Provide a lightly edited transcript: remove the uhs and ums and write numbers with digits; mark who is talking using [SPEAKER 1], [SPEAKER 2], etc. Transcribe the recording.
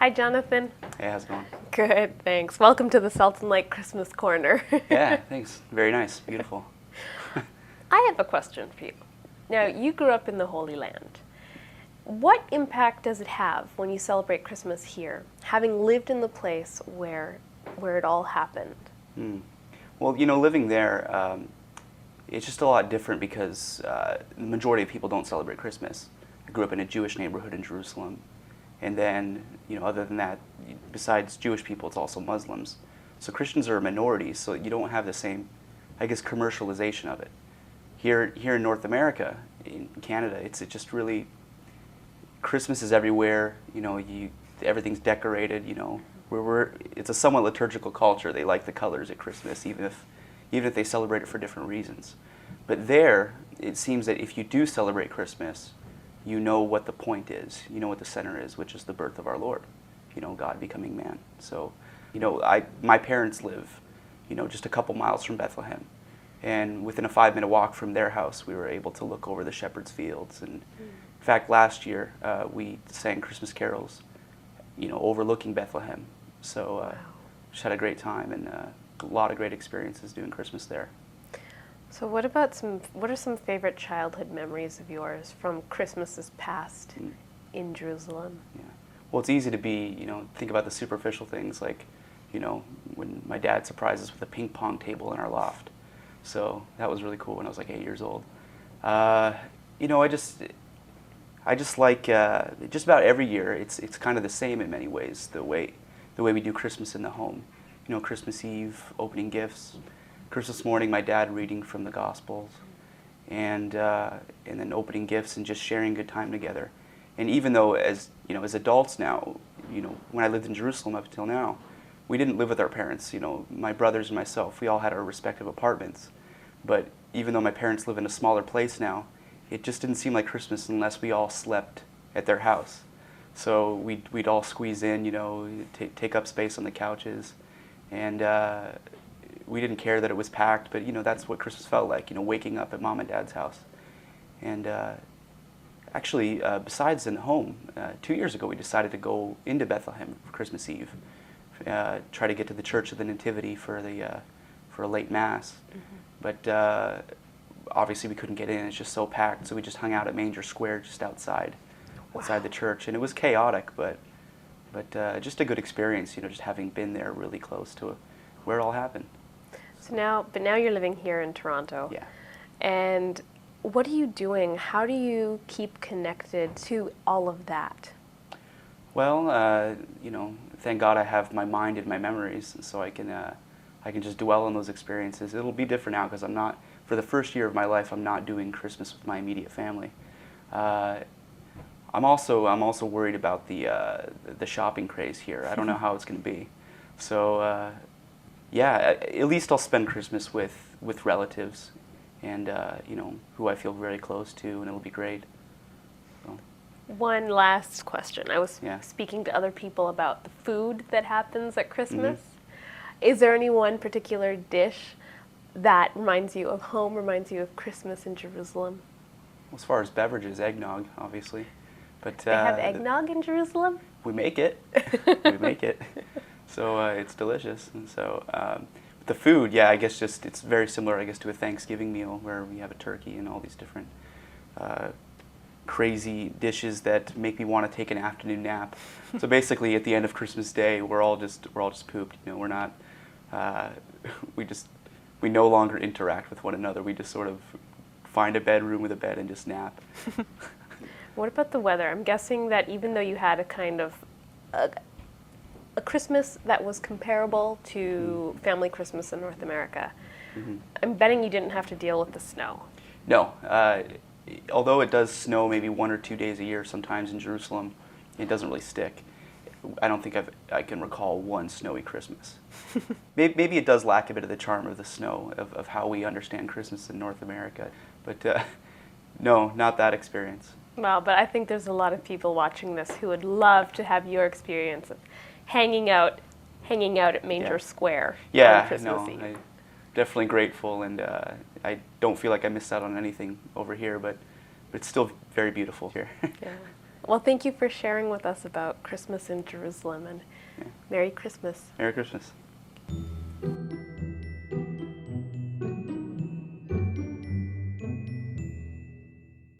[SPEAKER 1] Hi, Jonathan.
[SPEAKER 2] Hey, how's it going?
[SPEAKER 1] Good, thanks. Welcome to the Sultan Lake Christmas Corner.
[SPEAKER 2] Yeah, thanks. Very nice. Beautiful.
[SPEAKER 1] I have a question for you. Now, you grew up in the Holy Land. What impact does it have when you celebrate Christmas here, having lived in the place where it all happened?
[SPEAKER 2] Well, living there, it's just a lot different because the majority of people don't celebrate Christmas. I grew up in a Jewish neighborhood in Jerusalem. And then, other than that, besides Jewish people, it's also Muslims. So Christians are a minority, so you don't have the same, I guess, commercialization of it. Here in North America, in Canada, it's just really, Christmas is everywhere. Everything's decorated. It's a somewhat liturgical culture. They like the colors at Christmas, even if they celebrate it for different reasons. But there, it seems that if you do celebrate Christmas, you know what the point is. You know what the center is, which is the birth of our Lord. God becoming man. So, my parents live, just a couple miles from Bethlehem. And within a 5-minute walk from their house, we were able to look over the shepherd's fields. And in fact, last year, we sang Christmas carols, overlooking Bethlehem. So
[SPEAKER 1] Wow.
[SPEAKER 2] just had a great time and a lot of great experiences doing Christmas there.
[SPEAKER 1] So what are some favorite childhood memories of yours from Christmases past in Jerusalem?
[SPEAKER 2] Yeah. Well, it's easy to think about the superficial things like, when my dad surprised us with a ping pong table in our loft. So that was really cool when I was like 8 years old. I just like just about every year. It's kind of the same in many ways. The way we do Christmas in the home. Christmas Eve, opening gifts. Christmas morning, my dad reading from the Gospels, and then opening gifts and just sharing good time together. And even though as adults now, when I lived in Jerusalem up until now, we didn't live with our parents. My brothers and myself, we all had our respective apartments. But even though my parents live in a smaller place now, it just didn't seem like Christmas unless we all slept at their house. So we'd all squeeze in, take up space on the couches, and we didn't care that it was packed, but that's what Christmas felt like, waking up at mom and dad's house. And actually, besides in home, 2 years ago we decided to go into Bethlehem for Christmas Eve, try to get to the Church of the Nativity for a late mass. But obviously we couldn't get in; it's just so packed. So we just hung out at Manger Square, just outside the church, and it was chaotic, but just a good experience. Just having been there, really close to where it all happened.
[SPEAKER 1] So now you're living here in Toronto.
[SPEAKER 2] Yeah.
[SPEAKER 1] And what are you doing? How do you keep connected to all of that?
[SPEAKER 2] Well, thank God I have my mind and my memories, so I can just dwell on those experiences. It'll be different now because for the first year of my life, I'm not doing Christmas with my immediate family. I'm also worried about the shopping craze here. I don't know how it's going to be. So. Yeah, at least I'll spend Christmas with relatives and, who I feel very close to, and it'll be great. So.
[SPEAKER 1] One last question. I was
[SPEAKER 2] Yeah.
[SPEAKER 1] speaking to other people about the food that happens at Christmas. Is there any one particular dish that reminds you of home, reminds you of Christmas in Jerusalem?
[SPEAKER 2] As far as beverages, eggnog, obviously. But
[SPEAKER 1] They have eggnog in Jerusalem?
[SPEAKER 2] we make it. We make it. So it's delicious. And so the food, yeah, I guess it's very similar, I guess, to a Thanksgiving meal where we have a turkey and all these different crazy dishes that make me want to take an afternoon nap. So basically, at the end of Christmas Day, we're all just pooped. We're not. We no longer interact with one another. We just sort of find a bedroom with a bed and just nap.
[SPEAKER 1] What about the weather? I'm guessing that even though you had a kind of a Christmas that was comparable to family Christmas in North America, I'm betting you didn't have to deal with the snow.
[SPEAKER 2] No. Although it does snow maybe 1 or 2 days a year sometimes in Jerusalem, it doesn't really stick. I don't think I can recall one snowy Christmas. Maybe it does lack a bit of the charm of the snow, of how we understand Christmas in North America. But no, not that experience.
[SPEAKER 1] Well, but I think there's a lot of people watching this who would love to have your experience of hanging out at Manger Square on Christmas Eve.
[SPEAKER 2] I'm definitely grateful, and I don't feel like I missed out on anything over here, but it's still very beautiful here.
[SPEAKER 1] Yeah. Well, thank you for sharing with us about Christmas in Jerusalem, and
[SPEAKER 2] Yeah.
[SPEAKER 1] Merry Christmas.
[SPEAKER 2] Merry Christmas.